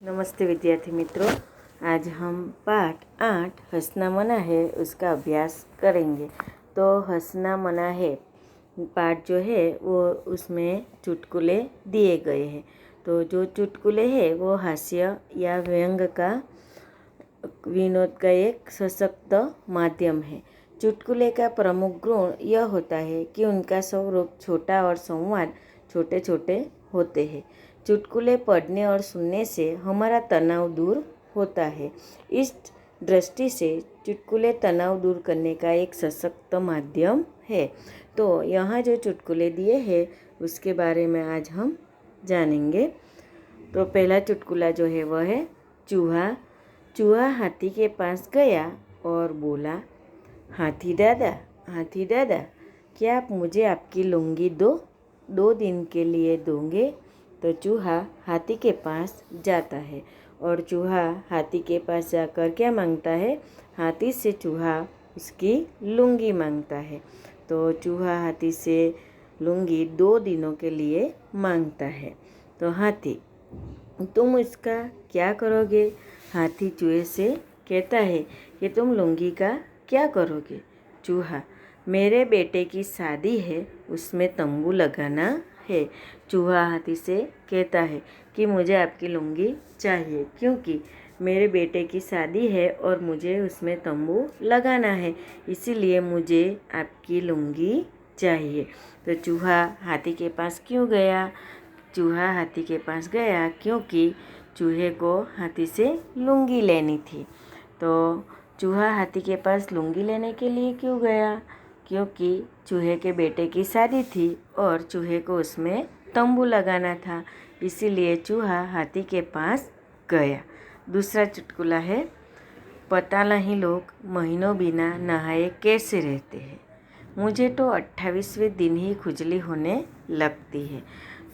नमस्ते विद्यार्थी मित्रों। आज हम पाठ 8 हंसना मना है उसका अभ्यास करेंगे। तो हंसना मना है पाठ जो है वो उसमें चुटकुले दिए गए हैं। तो जो चुटकुले हैं वो हास्य या व्यंग का विनोद का एक सशक्त माध्यम है। चुटकुले का प्रमुख गुण यह होता है कि उनका स्वरूप छोटा और संवाद छोटे छोटे होते हैं। चुटकुले पढ़ने और सुनने से हमारा तनाव दूर होता है। इस दृष्टि से चुटकुले तनाव दूर करने का एक सशक्त माध्यम है। तो यहाँ जो चुटकुले दिए हैं उसके बारे में आज हम जानेंगे। तो पहला चुटकुला जो है वह है चूहा। चूहा हाथी के पास गया और बोला, हाथी दादा, क्या आप मुझे आपकी लुंगी 2 दिन के लिए दोगे? तो चूहा हाथी के पास जाता है और चूहा हाथी के पास जाकर क्या मांगता है? हाथी से चूहा उसकी लुंगी मांगता है। तो चूहा हाथी से लुंगी 2 दिनों के लिए मांगता है। तो हाथी, तुम इसका क्या करोगे? हाथी चूहे से कहता है कि तुम लुंगी का क्या करोगे? चूहा, मेरे बेटे की शादी है, उसमें तंबू लगाना है। चूहा हाथी से कहता है कि मुझे आपकी लुंगी चाहिए क्योंकि मेरे बेटे की शादी है और मुझे उसमें तंबू लगाना है, इसीलिए मुझे आपकी लुंगी चाहिए। तो चूहा हाथी के पास क्यों गया? चूहा हाथी के पास गया क्योंकि चूहे को हाथी से लुंगी लेनी थी। तो चूहा हाथी के पास लुंगी लेने के लिए क्यों गया? क्योंकि चूहे के बेटे की शादी थी और चूहे को उसमें तंबू लगाना था, इसीलिए चूहा हाथी के पास गया। दूसरा चुटकुला है, पता नहीं लोग महीनों बिना नहाए कैसे रहते हैं। मुझे तो 28वें दिन ही खुजली होने लगती है।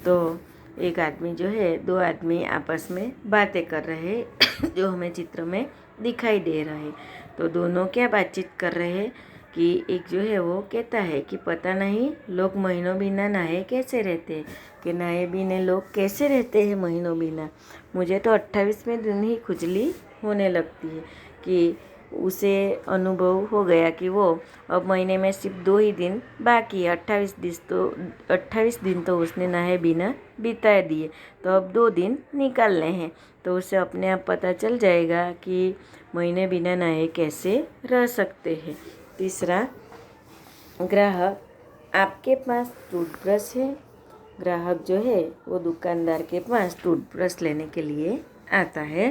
तो एक आदमी जो है, 2 आदमी आपस में बातें कर रहे हैं जो हमें चित्र में दिखाई दे रहा है। तो दोनों क्या बातचीत कर रहे हैं कि एक जो है वो कहता है कि पता नहीं लोग महीनों बिना नहाए कैसे रहते हैं, कि नहाए बिना लोग कैसे रहते हैं महीनों बिना। मुझे तो 28वें दिन ही खुजली होने लगती है। कि उसे अनुभव हो गया कि वो अब महीने में सिर्फ 2 ही दिन बाकी है। 28 दिन तो उसने नहाए बिना बिता दिए, तो अब 2 दिन निकालने हैं। तो उसे अपने आप पता चल जाएगा कि महीने बिना नहाए कैसे रह सकते हैं। तीसरा, ग्राहक, आपके पास टूथब्रश है? ग्राहक जो है वो दुकानदार के पास टूथब्रश लेने के लिए आता है।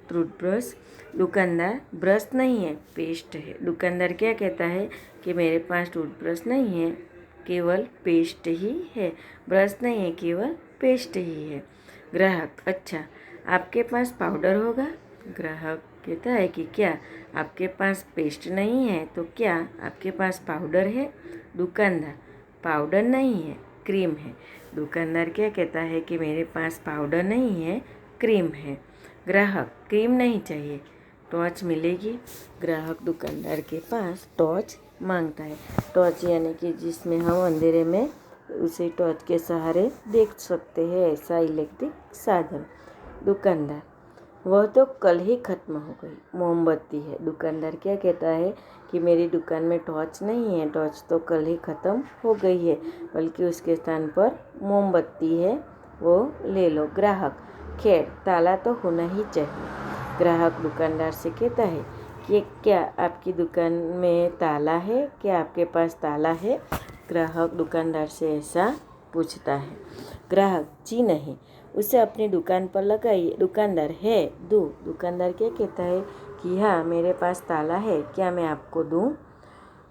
टूथब्रश, दुकानदार, ब्रश नहीं है, पेस्ट है। दुकानदार क्या कहता है कि मेरे पास टूथब्रश नहीं है, केवल पेस्ट ही है। ब्रश नहीं है, केवल पेस्ट ही है। ग्राहक, अच्छा, आपके पास पाउडर होगा? ग्राहक कहता है कि क्या आपके पास पेस्ट नहीं है तो क्या आपके पास पाउडर है? दुकानदार, पाउडर नहीं है, क्रीम है। दुकानदार क्या कहता है कि मेरे पास पाउडर नहीं है, क्रीम है। ग्राहक, क्रीम नहीं चाहिए, टॉर्च मिलेगी? ग्राहक दुकानदार के पास टॉर्च मांगता है। टॉर्च यानी कि जिसमें हम अंधेरे में उसे टॉर्च के सहारे देख सकते हैं, ऐसा इलेक्ट्रिक साधन। दुकानदार, वह तो कल ही खत्म हो गई, मोमबत्ती है। दुकानदार क्या कहता है कि मेरी दुकान में टॉर्च नहीं है, टॉर्च तो कल ही ख़त्म हो गई है, बल्कि उसके स्थान पर मोमबत्ती है, वो ले लो। ग्राहक, खैर ताला तो होना ही चाहिए। ग्राहक दुकानदार से कहता है कि क्या आपकी दुकान में ताला है? क्या आपके पास ताला है? ग्राहक दुकानदार से ऐसा पूछता है। ग्राहक, जी नहीं, उसे अपनी दुकान पर लगाइए। दुकानदार, है दूँ? दुकानदार क्या कहता है कि हाँ, मेरे पास ताला है, क्या मैं आपको दूँ?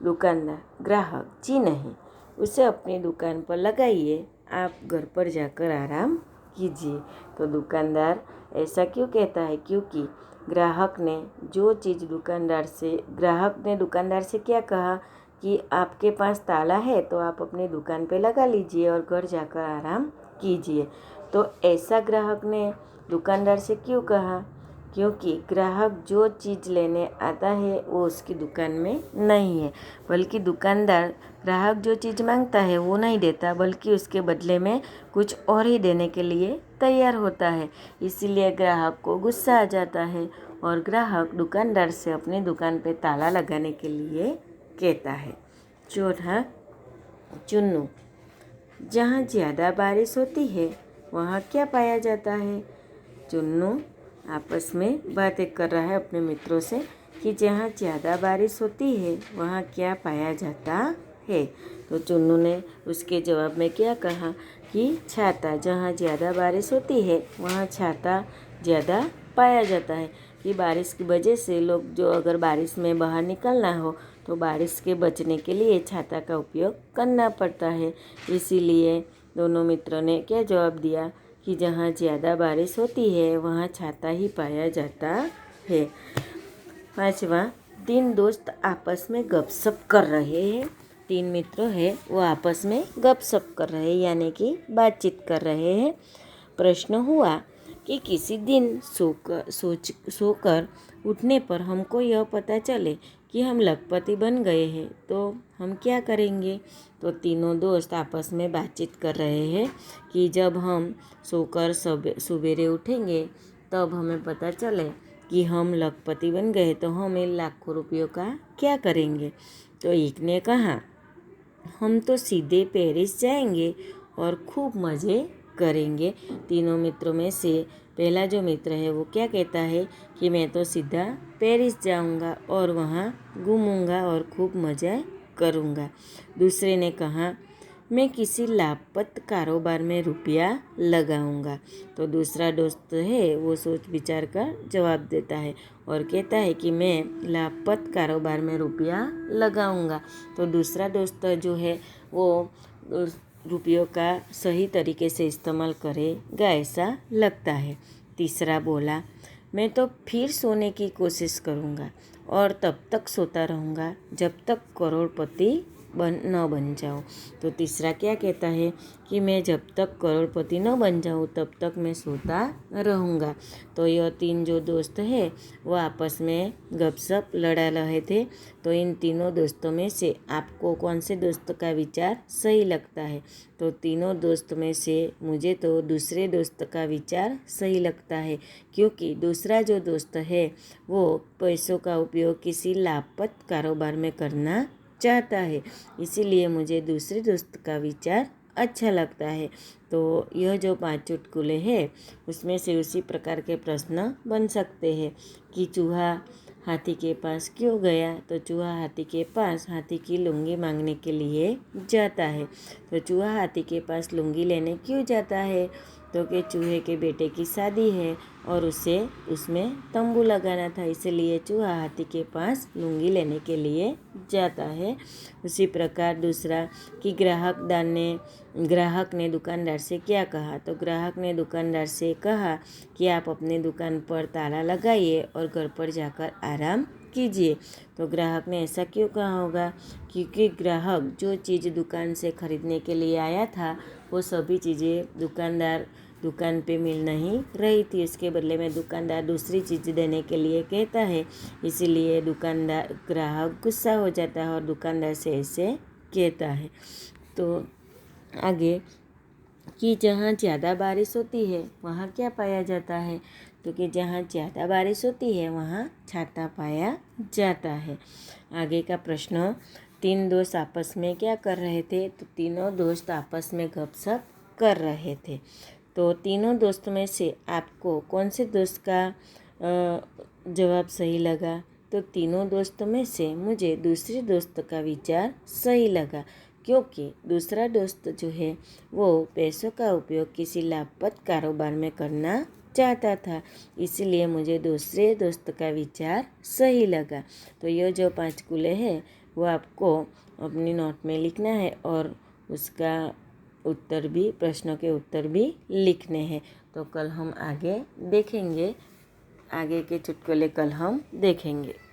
दुकानदार, ग्राहक, जी नहीं, उसे अपनी दुकान पर लगाइए, आप घर पर जाकर आराम कीजिए। तो दुकानदार ऐसा क्यों कहता है? क्योंकि ग्राहक ने दुकानदार से क्या कहा कि आपके पास ताला है तो आप अपनी दुकान पे लगा लीजिए और घर जाकर आराम कीजिए। तो ऐसा ग्राहक ने दुकानदार से क्यों कहा? क्योंकि ग्राहक जो चीज़ लेने आता है वो उसकी दुकान में नहीं है, बल्कि दुकानदार ग्राहक जो चीज़ मांगता है वो नहीं देता, बल्कि उसके बदले में कुछ और ही देने के लिए तैयार होता है। इसीलिए ग्राहक को गुस्सा आ जाता है और ग्राहक दुकानदार से अपनी दुकान पे ताला लगाने के लिए कहता है। चौथा, चुन्नू। जहाँ ज़्यादा बारिश होती है वहाँ क्या पाया जाता है? चुन्नू आपस में बातें कर रहा है अपने मित्रों से कि जहाँ ज़्यादा बारिश होती है वहाँ क्या पाया जाता है। तो चुन्नू ने उसके जवाब में क्या कहा कि छाता। जहाँ ज़्यादा बारिश होती है वहाँ छाता ज़्यादा पाया जाता है, कि बारिश की वजह से लोग जो अगर बारिश में बाहर निकलना हो तो बारिश के बचने के लिए छाता का उपयोग करना पड़ता है। इसीलिए दोनों मित्रों ने क्या जवाब दिया कि जहाँ ज़्यादा बारिश होती है वहाँ छाता ही पाया जाता है। पांचवा, तीन दोस्त आपस में गपशप कर रहे हैं। तीन मित्र हैं वो आपस में गपशप कर रहे हैं, यानी कि बातचीत कर रहे हैं। प्रश्न हुआ कि किसी दिन सोकर उठने पर हमको यह पता चले कि हम लखपति बन गए हैं तो हम क्या करेंगे। तो तीनों दोस्त आपस में बातचीत कर रहे हैं कि जब हम सोकर सवेरे उठेंगे तब हमें पता चले कि हम लखपति बन गए तो हम इन लाखों रुपयों का क्या करेंगे। तो एक ने कहा, हम तो सीधे पेरिस जाएंगे और खूब मज़े करेंगे। तीनों मित्रों में से पहला जो मित्र है वो क्या कहता है कि मैं तो सीधा पेरिस जाऊंगा और वहाँ घूमूंगा और खूब मज़ा करूंगा। दूसरे ने कहा, मैं किसी लाभप्रद कारोबार में रुपया लगाऊंगा। तो दूसरा दोस्त है वो सोच विचार कर जवाब देता है और कहता है कि मैं लाभप्रद कारोबार में रुपया लगाऊंगा। तो दूसरा दोस्त जो है वो रुपयों का सही तरीके से इस्तेमाल करेगा ऐसा लगता है। तीसरा बोला, मैं तो फिर सोने की कोशिश करूँगा और तब तक सोता रहूँगा जब तक करोड़पति न बन जाऊँ। तो तीसरा क्या कहता है कि मैं जब तक करोड़पति न बन जाऊँ तब तक मैं सोता रहूँगा। तो यह तीन जो दोस्त है वो आपस में गपशप लड़ा रहे थे। तो इन तीनों दोस्तों में से आपको कौन से दोस्त का विचार सही लगता है? तो तीनों दोस्त में से मुझे तो दूसरे दोस्त का विचार सही लगता है, क्योंकि दूसरा जो दोस्त है वो पैसों का उपयोग किसी लाभप्रद कारोबार में करना चाहता है, इसीलिए मुझे दूसरे दोस्त का विचार अच्छा लगता है। तो यह जो 5 चुटकुले हैं उसमें से उसी प्रकार के प्रश्न बन सकते हैं कि चूहा हाथी के पास क्यों गया। तो चूहा हाथी के पास हाथी की लुंगी मांगने के लिए जाता है। तो चूहा हाथी के पास लुंगी लेने क्यों जाता है? तो कि चूहे के बेटे की शादी है और उसे उसमें तंबू लगाना था, इसलिए चूहा हाथी के पास लुंगी लेने के लिए जाता है। उसी प्रकार दूसरा कि ग्राहक ने दुकानदार से क्या कहा। तो ग्राहक ने दुकानदार से कहा कि आप अपने दुकान पर ताला लगाइए और घर पर जाकर आराम कीजिए। तो ग्राहक ने ऐसा क्यों कहा होगा? क्योंकि ग्राहक जो चीज़ दुकान से खरीदने के लिए आया था वो सभी चीज़ें दुकान पे मिल नहीं रही थी। इसके बदले में दुकानदार दूसरी चीज़ देने के लिए कहता है, इसीलिए ग्राहक गुस्सा हो जाता है और दुकानदार से ऐसे कहता है। तो आगे कि जहाँ ज़्यादा बारिश होती है वहाँ क्या पाया जाता है? तो कि जहाँ ज़्यादा बारिश होती है वहाँ छाता पाया जाता है। आगे का प्रश्न, तीन दोस्त आपस में क्या कर रहे थे? तो तीनों दोस्त आपस में गपशप कर रहे थे। तो तीनों दोस्तों में से आपको कौन से दोस्त का जवाब सही लगा? तो तीनों दोस्तों में से मुझे दूसरे दोस्त का विचार सही लगा, क्योंकि दूसरा दोस्त जो है वो पैसों का उपयोग किसी लाभप्रद कारोबार में करना चाहता था, इसलिए मुझे दूसरे दोस्त का विचार सही लगा। तो ये जो 5 कुले हैं वो आपको अपनी नोट में लिखना है और उसका उत्तर भी, प्रश्नों के उत्तर भी लिखने हैं। तो कल हम आगे देखेंगे, आगे के चुटकुले कल हम देखेंगे।